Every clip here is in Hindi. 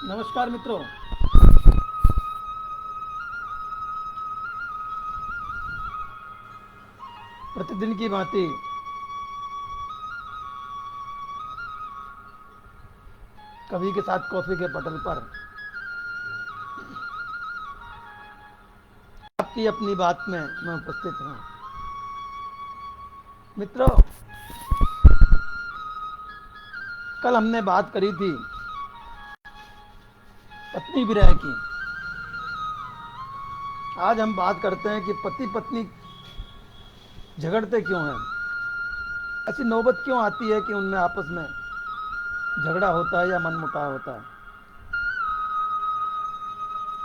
नमस्कार मित्रों। प्रतिदिन की भांति कवि के साथ कॉफी के पटल पर आपकी अपनी बात में मैं उपस्थित हूँ। मित्रों, कल हमने बात करी थी पत्नी विरह की। आज हम बात करते हैं कि पति पत्नी झगड़ते क्यों हैं, ऐसी नौबत क्यों आती है कि उनमें आपस में झगड़ा होता है या मनमुटाव होता है।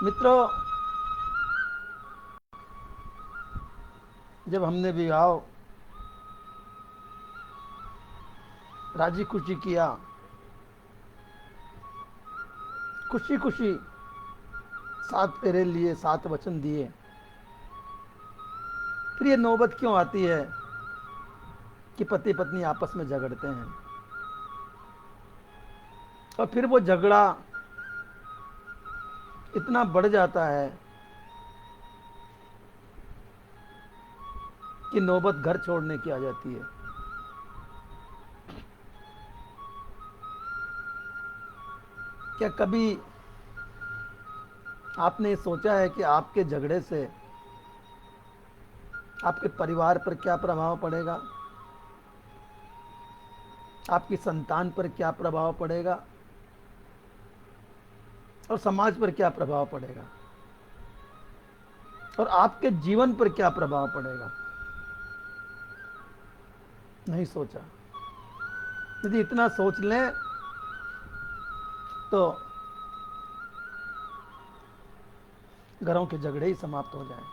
मित्रों, जब हमने विवाह राजी खुशी किया, खुशी खुशी 7 फेरे लिए, 7 वचन दिए, फिर ये नौबत क्यों आती है कि पति पत्नी आपस में झगड़ते हैं और फिर वो झगड़ा इतना बढ़ जाता है कि नौबत घर छोड़ने की आ जाती है। क्या कभी आपने सोचा है कि आपके झगड़े से आपके परिवार पर क्या प्रभाव पड़ेगा, आपकी संतान पर क्या प्रभाव पड़ेगा और समाज पर क्या प्रभाव पड़ेगा और आपके जीवन पर क्या प्रभाव पड़ेगा? नहीं सोचा। यदि इतना सोच लें तो घरों के झगड़े ही समाप्त हो जाएं।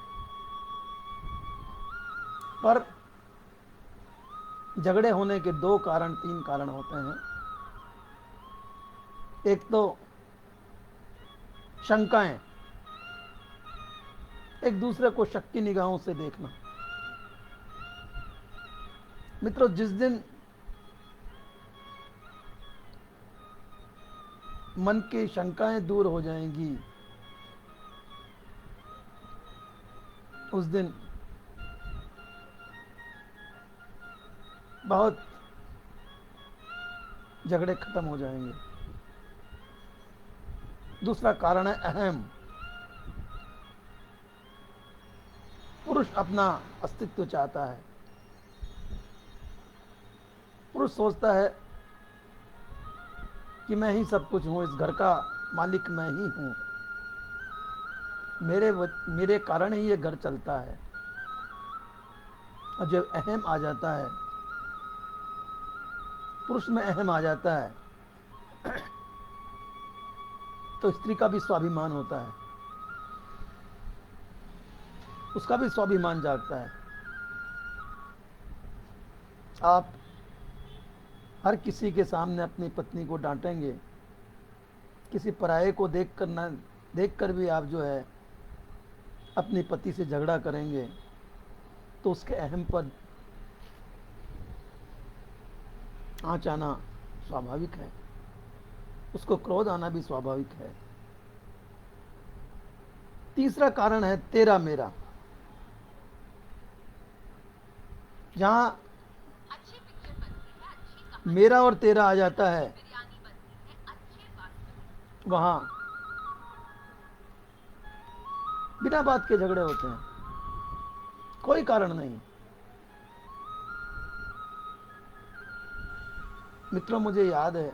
पर झगड़े होने के 2 कारण 3 कारण होते हैं। एक तो शंकाएं, एक दूसरे को शक की निगाहों से देखना। मित्रों, जिस दिन मन की शंकाएं दूर हो जाएंगी, उस दिन बहुत झगड़े खत्म हो जाएंगे। दूसरा कारण है अहम। पुरुष अपना अस्तित्व चाहता है। पुरुष सोचता है कि मैं ही सब कुछ हूं, इस घर का मालिक मैं ही हूं, मेरे कारण ही ये घर चलता है। और जब अहम आ जाता है, पुरुष में अहम आ जाता है, तो स्त्री का भी स्वाभिमान होता है, उसका भी स्वाभिमान जागता है। आप हर किसी के सामने अपनी पत्नी को डांटेंगे, किसी पराये को देखकर भी आप जो है अपने पति से झगड़ा करेंगे, तो उसके अहम पर आँच आना स्वाभाविक है, उसको क्रोध आना भी स्वाभाविक है। तीसरा कारण है तेरा मेरा। जहां मेरा और तेरा आ जाता है, वहां बिना बात के झगड़े होते हैं, कोई कारण नहीं। मित्रों, मुझे याद है,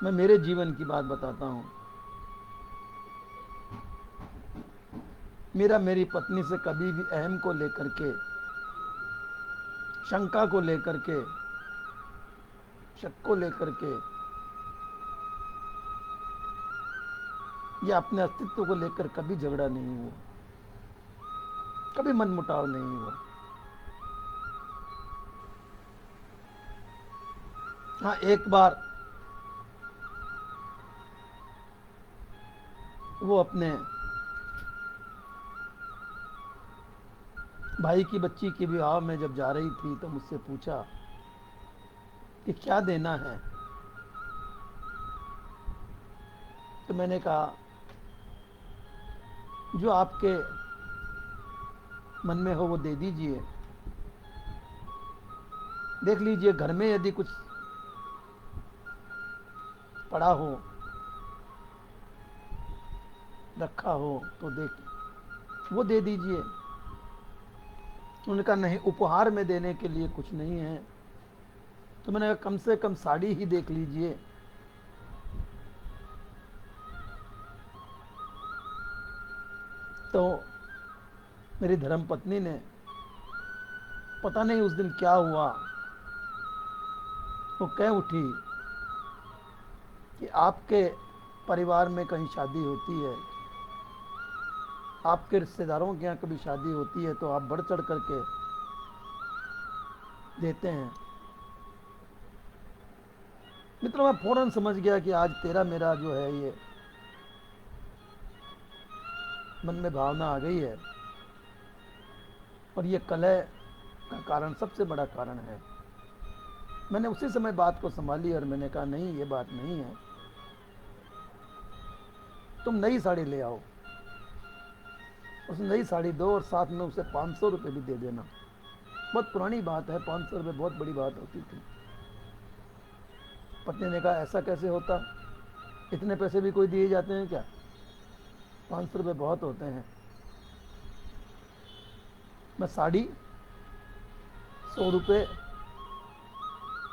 मैं मेरे जीवन की बात बताता हूं। मेरा मेरी पत्नी से कभी भी अहम को लेकर के, शंका को लेकर के, शक को लेकर के या अपने अस्तित्व को लेकर कभी झगड़ा नहीं हुआ, कभी मनमुटाव नहीं हुआ। हाँ, एक बार वो अपने भाई की बच्ची के विवाह में जब जा रही थी तो मुझसे पूछा कि क्या देना है। तो मैंने कहा जो आपके मन में हो वो दे दीजिए। देख लीजिए घर में यदि कुछ पड़ा हो, रखा हो तो देख वो दे दीजिए। उन्होंने कहा नहीं, उपहार में देने के लिए कुछ नहीं है। तो मैंने कहा कम से कम साड़ी ही देख लीजिए। तो मेरी धर्म पत्नी ने, पता नहीं उस दिन क्या हुआ, वो कह उठी कि आपके परिवार में कहीं शादी होती है, आपके रिश्तेदारों के यहाँ कभी शादी होती है तो आप बढ़ चढ़ करके देते हैं। मित्रों, मैं फौरन समझ गया कि आज तेरा मेरा जो है ये मन में भावना आ गई है और ये कलह का कारण, सबसे बड़ा कारण है। मैंने उसी समय बात को संभाली और मैंने कहा नहीं, ये बात नहीं है, तुम नई साड़ी ले आओ। उस नई साड़ी दो और साथ में उसे 500 रुपये भी दे देना। बहुत पुरानी बात है, 500 रुपये बहुत बड़ी बात होती थी। पत्नी ने कहा ऐसा कैसे होता, इतने पैसे भी कोई दिए जाते हैं क्या? 500 रुपये बहुत होते हैं। मैं साड़ी, 100 रुपये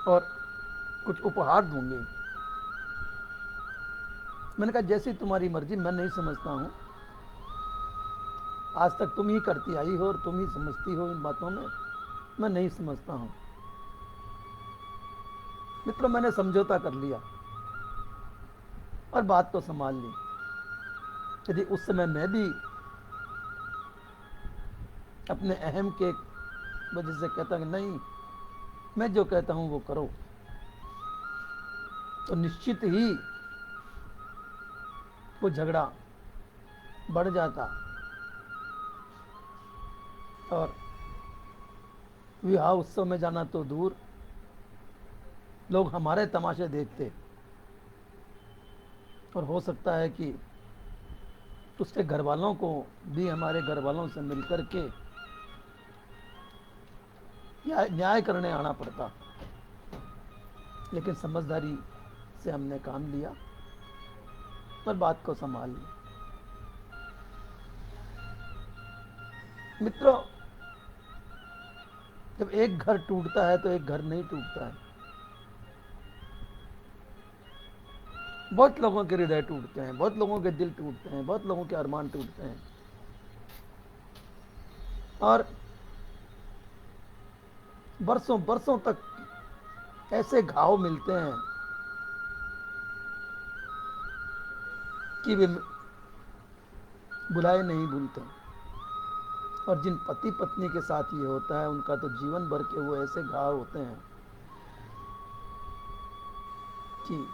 और कुछ उपहार दूंगी। मैंने कहा जैसी तुम्हारी मर्जी, मैं नहीं समझता हूँ। आज तक तुम ही करती आई हो और तुम ही समझती हो इन बातों में, मैं नहीं समझता हूँ। मित्रों, मैंने समझौता कर लिया और बात को संभाल ली। यदि उस समय मैं भी अपने अहम के वजह से कहता कि नहीं, मैं जो कहता हूं वो करो, तो निश्चित ही वो झगड़ा बढ़ जाता और विवाह उत्सव में जाना तो दूर, लोग हमारे तमाशे देखते और हो सकता है कि उसके घर वालों को भी हमारे घर वालों से मिलकर के न्याय करने आना पड़ता। लेकिन समझदारी से हमने काम लिया और बात को संभाल लिया। मित्रों, जब एक घर टूटता है तो एक घर नहीं टूटता है। बहुत लोगों के हृदय टूटते हैं, बहुत लोगों के दिल टूटते हैं, बहुत लोगों के अरमान टूटते हैं और बरसों बरसों तक ऐसे घाव मिलते हैं कि वे बुलाए नहीं भूलते। और जिन पति पत्नी के साथ ये होता है, उनका तो जीवन भर के वो ऐसे घाव होते हैं कि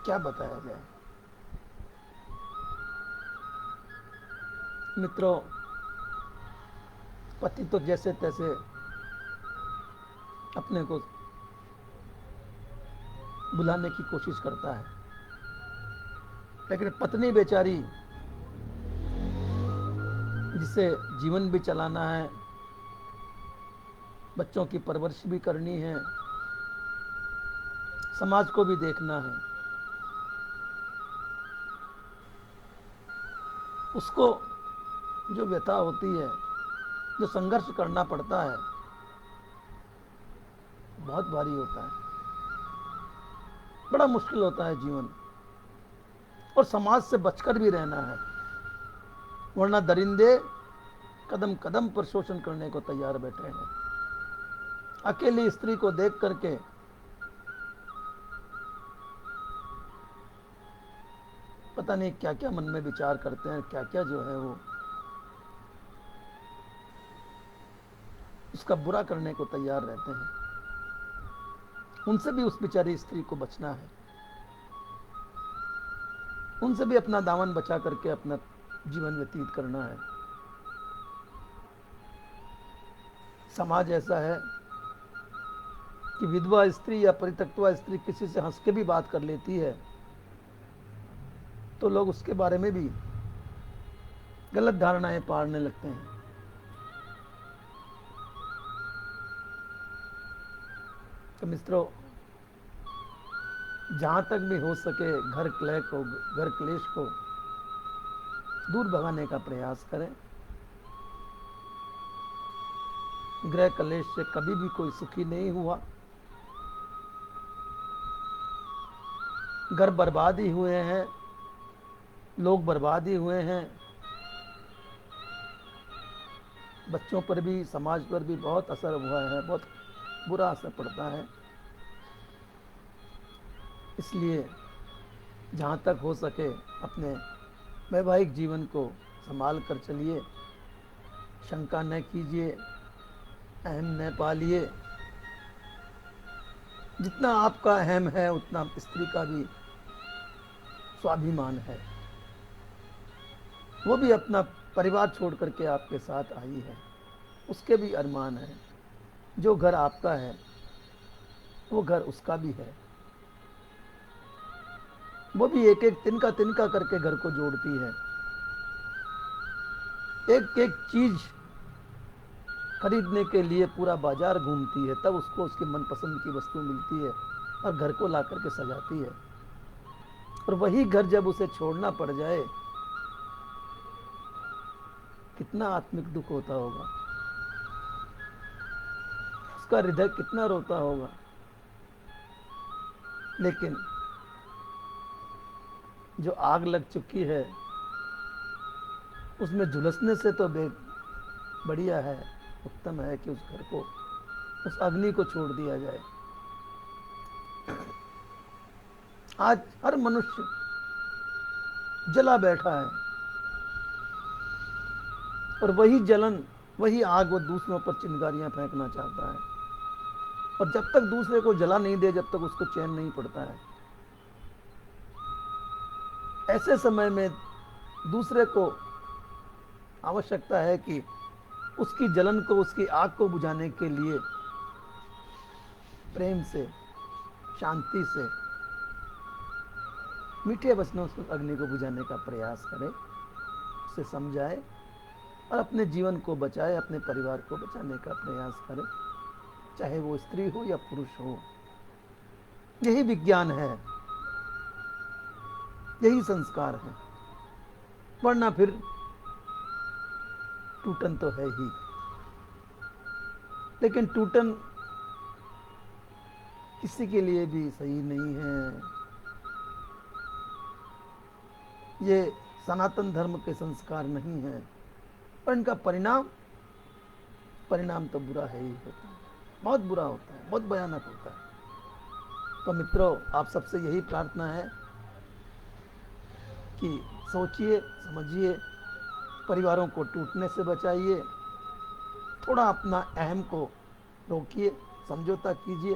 क्या बताया जाए। मित्रों, पति तो जैसे तैसे अपने को बुलाने की कोशिश करता है, लेकिन पत्नी बेचारी, जिसे जीवन भी चलाना है, बच्चों की परवरिश भी करनी है, समाज को भी देखना है, उसको जो व्यथा होती है, जो संघर्ष करना पड़ता है, बहुत भारी होता है, बड़ा मुश्किल होता है जीवन। और समाज से बचकर भी रहना है, वरना दरिंदे कदम कदम पर शोषण करने को तैयार बैठे हैं। अकेली स्त्री को देख करके पता नहीं क्या क्या मन में विचार करते हैं, क्या क्या जो है वो उसका बुरा करने को तैयार रहते हैं। उनसे भी उस बेचारी स्त्री को बचना है, उनसे भी अपना दामन बचा करके अपना जीवन व्यतीत करना है। समाज ऐसा है कि विधवा स्त्री या परित्यक्ता स्त्री किसी से हंस के भी बात कर लेती है तो लोग उसके बारे में भी गलत धारणाएं पाड़ने लगते हैं। तो मित्रों, जहां तक भी हो सके घर क्लेश को दूर भगाने का प्रयास करें। गृह कलेश से कभी भी कोई सुखी नहीं हुआ, घर बर्बाद ही हुए हैं, लोग बर्बाद ही हुए हैं, बच्चों पर भी समाज पर भी बहुत असर हुआ है, बहुत बुरा असर पड़ता है। इसलिए जहाँ तक हो सके अपने वैवाहिक जीवन को संभाल कर चलिए, शंका न कीजिए, अहम न पालिए। जितना आपका अहम है उतना स्त्री का भी स्वाभिमान है। वो भी अपना परिवार छोड़ करके आपके साथ आई है, उसके भी अरमान है। जो घर आपका है वो घर उसका भी है। वो भी एक एक तिनका तिनका करके घर को जोड़ती है। एक एक चीज खरीदने के लिए पूरा बाजार घूमती है, तब उसको उसके मनपसंद की वस्तु मिलती है और घर को ला करके सजाती है। और वही घर जब उसे छोड़ना पड़ जाए, कितना आत्मिक दुख होता होगा, उसका हृदय कितना रोता होगा। लेकिन जो आग लग चुकी है उसमें झुलसने से तो बढ़िया है, उत्तम है कि उस घर को, उस अग्नि को छोड़ दिया जाए। आज हर मनुष्य जला बैठा है और वही जलन, वही आग वो दूसरों पर चिंगारियां फेंकना चाहता है। और जब तक दूसरे को जला नहीं दे, जब तक उसको चैन नहीं पड़ता है। ऐसे समय में दूसरे को आवश्यकता है कि उसकी जलन को, उसकी आग को बुझाने के लिए प्रेम से, शांति से, मीठे वचनों से अग्नि को बुझाने का प्रयास करे, उसे समझाए और अपने जीवन को बचाए, अपने परिवार को बचाने का प्रयास करे, चाहे वो स्त्री हो या पुरुष हो। यही विज्ञान है, यही संस्कार है, वरना फिर टूटन तो है ही। लेकिन टूटन किसी के लिए भी सही नहीं है। ये सनातन धर्म के संस्कार नहीं है, और इनका परिणाम तो बुरा है ही होता है, बहुत बुरा होता है, बहुत भयानक होता है। तो मित्रों, आप सबसे यही प्रार्थना है कि सोचिए, समझिए, परिवारों को टूटने से बचाइए, थोड़ा अपना अहम को रोकिए, समझौता कीजिए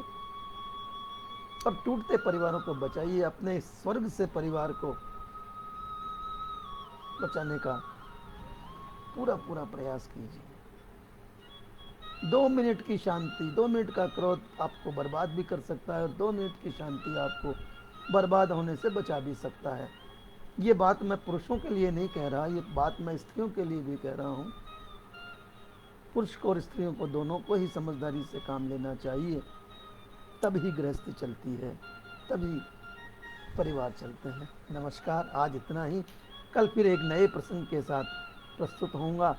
और टूटते परिवारों को बचाइए। अपने स्वर्ग से परिवार को बचाने का पूरा प्रयास कीजिए। 2 मिनट की शांति, 2 मिनट का क्रोध आपको बर्बाद भी कर सकता है और 2 मिनट की शांति आपको बर्बाद होने से बचा भी सकता है। ये बात मैं पुरुषों के लिए नहीं कह रहा, ये बात मैं स्त्रियों के लिए भी कह रहा हूँ। पुरुष को और स्त्रियों को, दोनों को ही समझदारी से काम लेना चाहिए, तभी गृहस्थी चलती है, तभी परिवार चलते हैं। नमस्कार, आज इतना ही। कल फिर एक नए प्रसंग के साथ प्रस्तुत होऊंगा।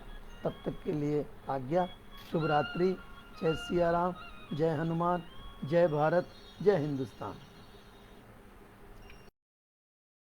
तब तक के लिए आज्ञा। शुभ रात्रि। जय सिया राम, जय हनुमान, जय भारत, जय हिंदुस्तान।